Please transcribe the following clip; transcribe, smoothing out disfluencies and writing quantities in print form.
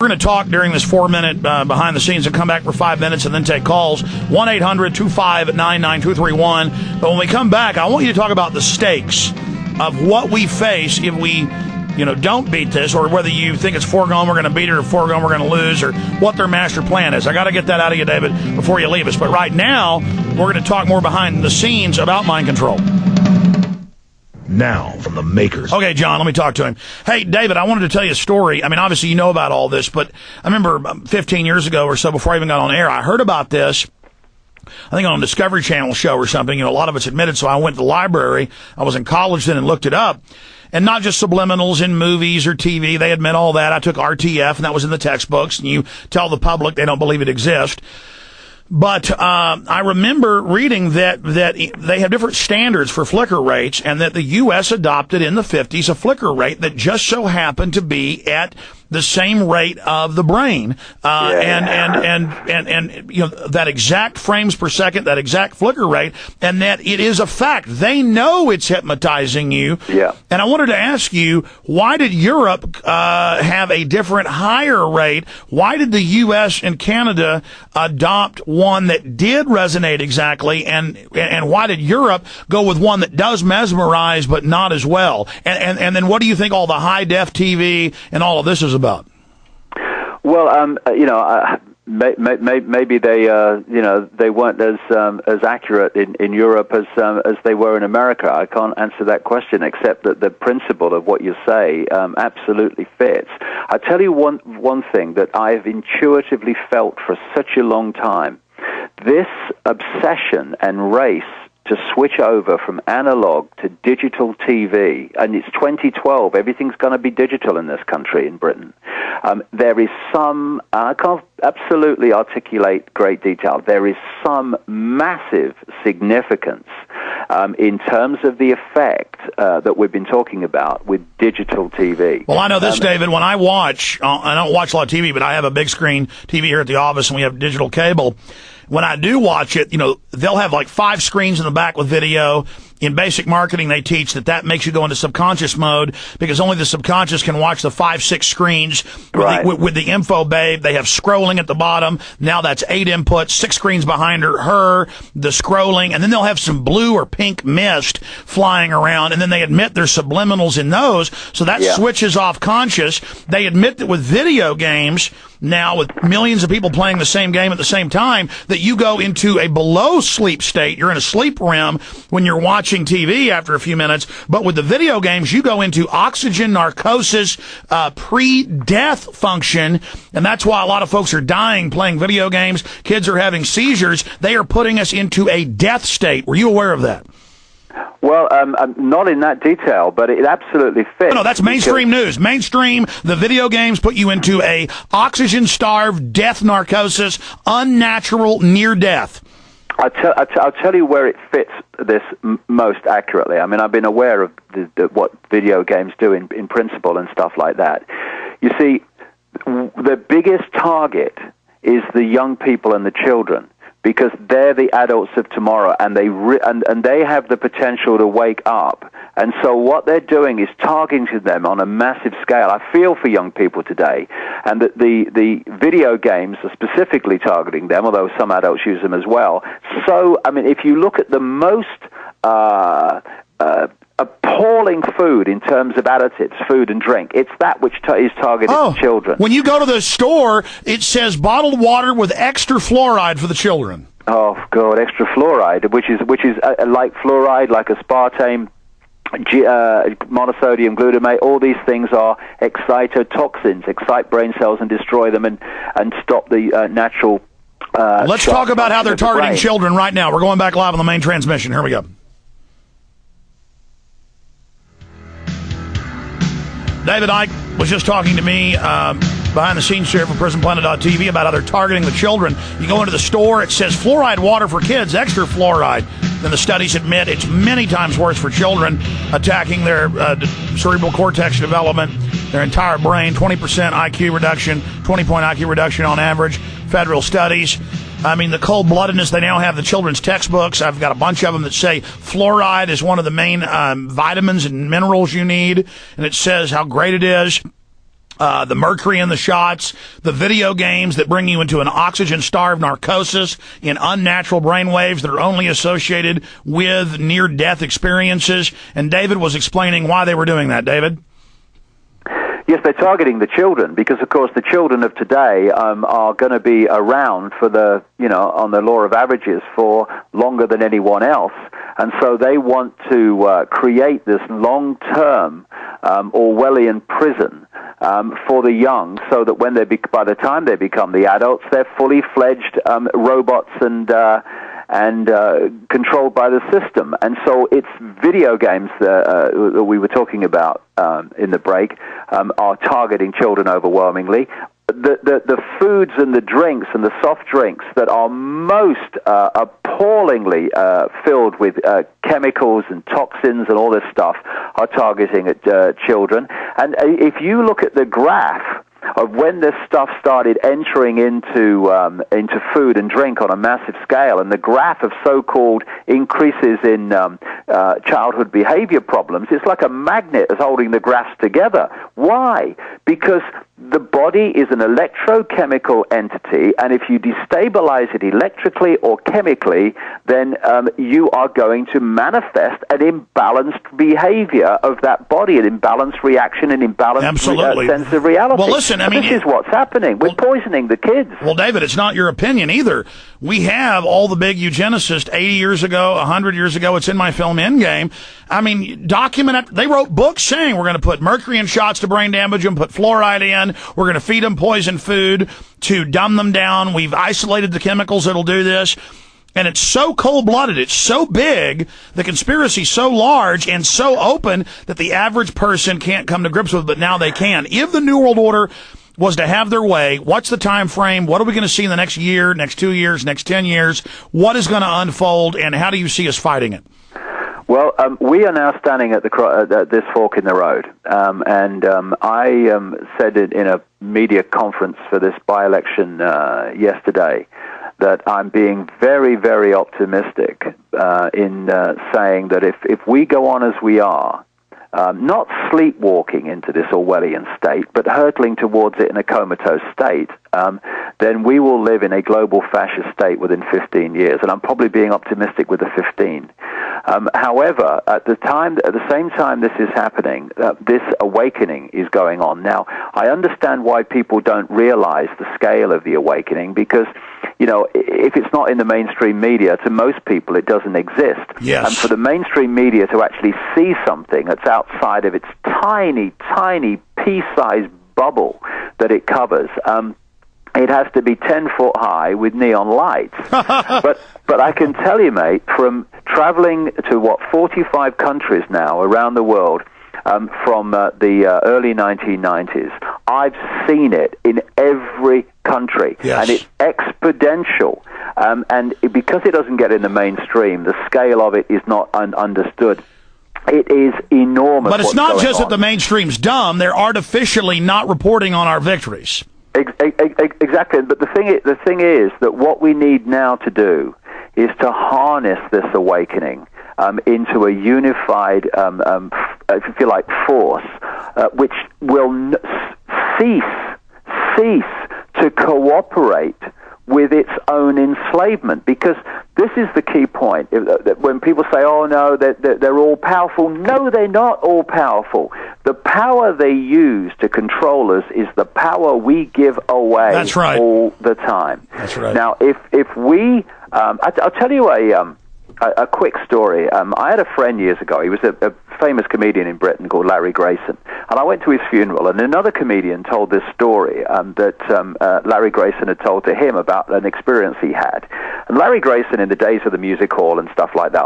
We're going to talk during this 4-minute behind the scenes and come back for 5 minutes and then take calls. 1-800-259-9231. But when we come back, I want you to talk about the stakes of what we face if we don't beat this, or whether you think it's foregone we're going to beat it or foregone we're going to lose, or what their master plan is. I got to get that out of you, David, before you leave us. But right now, we're going to talk more behind the scenes about mind control. Now, from the makers. Okay, John, let me talk to him. Hey, David, I wanted to tell you a story. I mean, obviously you know about all this, but I remember 15 years ago or so, before I even got on air, I heard about this, I think on a Discovery Channel show or something. A lot of it's admitted, so I went to the library. I was in college then and looked it up. And not just subliminals in movies or TV. They admit all that. I took RTF, and that was in the textbooks, and you tell the public they don't believe it exists. But I remember reading that they have different standards for flicker rates, and that the U.S. adopted in the 50s a flicker rate that just so happened to be at the same rate of the brain, and that exact frames per second, that exact flicker rate, and that it is a fact. They know it's hypnotizing you. Yeah. And I wanted to ask you, why did Europe have a different, higher rate? Why did the U.S. and Canada adopt one that did resonate exactly, and why did Europe go with one that does mesmerize but not as well? And then what do you think all the high-def TV and all of this is about? Well, maybe they weren't as accurate in Europe as they were in America. I can't answer that question, except that the principle of what you say absolutely fits. I tell you one thing that I've intuitively felt for such a long time: this obsession and race to switch over from analog to digital TV, and it's 2012, everything's going to be digital in this country, in Britain. There is some, I can't absolutely articulate great detail, there is some massive significance in terms of the effect that we've been talking about with digital TV. Well, I know this, David, when I watch, I don't watch a lot of TV, but I have a big screen TV here at the office, and we have digital cable. When I do watch it, they'll have like 5 screens in the back with video. In basic marketing, they teach that makes you go into subconscious mode, because only the subconscious can watch the 5-6 screens with the info babe. They have scrolling at the bottom. Now that's 8 inputs, 6 screens behind her, the scrolling, and then they'll have some blue or pink mist flying around, and then they admit there's subliminals in those, so that switches off conscious. They admit that with video games, now with millions of people playing the same game at the same time, that you go into a below sleep state. You're in a sleep REM when you're watching TV after a few minutes, but with the video games, you go into oxygen narcosis, pre-death function, and that's why a lot of folks are dying playing video games. Kids are having seizures. They are putting us into a death state. Were you aware of that? Well, not in that detail, but it absolutely fits. No, that's mainstream news. Mainstream, the video games put you into a oxygen-starved death narcosis, unnatural near death. I'll tell you where it fits this most accurately. I mean, I've been aware of what video games do in principle and stuff like that. You see, the biggest target is the young people and the children, because they're the adults of tomorrow, and they have the potential to wake up. And so what they're doing is targeting them on a massive scale. I feel for young people today, and that the video games are specifically targeting them, although some adults use them as well. So, I mean, if you look at the most appalling food in terms of additives, food and drink, it's that which is targeted to children. When you go to the store, it says bottled water with extra fluoride for the children. Oh, God, extra fluoride, which is like fluoride, like aspartame, monosodium glutamate. All these things are excitotoxins, excite brain cells and destroy them and stop the natural Let's talk about how they're targeting children right now. We're going back live on the main transmission. Here we go. David Icke was just talking to me behind the scenes here for PrisonPlanet.tv about how they're targeting the children. You go into the store, it says fluoride water for kids, extra fluoride. Then the studies admit it's many times worse for children, attacking their cerebral cortex development, their entire brain, 20% IQ reduction, 20-point IQ reduction on average, federal studies. I mean, the cold-bloodedness, they now have the children's textbooks. I've got a bunch of them that say fluoride is one of the main vitamins and minerals you need, and it says how great it is. the mercury in the shots, the video games that bring you into an oxygen-starved narcosis in unnatural brainwaves that are only associated with near-death experiences. And David was explaining why they were doing that. David? Yes, they're targeting the children because, of course, the children of today are going to be around for on the law of averages for longer than anyone else. And so they want to create this long-term Orwellian prison for the young, so that when by the time they become the adults, they're fully fledged robots and controlled by the system. And so it's video games that we were talking about in the break are targeting children overwhelmingly. The foods and the drinks and the soft drinks that are most appallingly filled with chemicals and toxins and all this stuff are targeting at children. And if you look at the graph of when this stuff started entering into food and drink on a massive scale, and the graph of so-called increases in childhood behavior problems, it's like a magnet is holding the graphs together. Why? Because the body is an electrochemical entity, and if you destabilize it electrically or chemically, then you are going to manifest an imbalanced behavior of that body, an imbalanced reaction, an imbalanced sense of reality. Well, listen, I mean, this is what's happening. We're poisoning the kids. Well, David, it's not your opinion either. We have all the big eugenicists 80 years ago, 100 years ago. It's in my film Endgame. I mean, they wrote books saying we're going to put mercury in shots to brain damage them, put fluoride in, we're going to feed them poison food to dumb them down. We've isolated the chemicals that'll do this. And it's so cold-blooded, it's so big, the conspiracy's so large and so open that the average person can't come to grips with it, but now they can. If the New World Order was to have their way, what's the time frame? What are we going to see in the next year, next 2 years, next 10 years? What is going to unfold, and how do you see us fighting it? Well, we are now standing at this fork in the road, and I said it in a media conference for this by-election yesterday that I'm being very, very optimistic in saying that if we go on as we are, not sleepwalking into this Orwellian state, but hurtling towards it in a comatose state, then we will live in a global fascist state within 15 years. And I'm probably being optimistic with the 15. However, at the same time this is happening, this awakening is going on. Now, I understand why people don't realize the scale of the awakening, because, if it's not in the mainstream media, to most people it doesn't exist. Yes. And for the mainstream media to actually see something that's outside of its tiny, tiny pea-sized bubble that it covers, it has to be 10 foot high with neon lights. But I can tell you, mate, from traveling to 45 countries now around the world, from the early 1990s, I've seen it in every country, yes. And it's exponential. And because it doesn't get in the mainstream, the scale of it is not understood. It is enormous. But it's not just that the mainstream's dumb; they're artificially not reporting on our victories. Exactly. But the thing is that what we need now to do is to harness this awakening into a unified, if you like, force, which will cease to cooperate with its own enslavement. Because this is the key point. When people say, oh, no, they're all powerful. No, they're not all powerful. The power they use to control us is the power we give away. That's right. All the time. That's right. Now, if we... I'll tell you a quick story. I had a friend years ago. He was a famous comedian in Britain called Larry Grayson. And I went to his funeral, and another comedian told this story that Larry Grayson had told to him about an experience he had. And Larry Grayson, in the days of the music hall and stuff like that,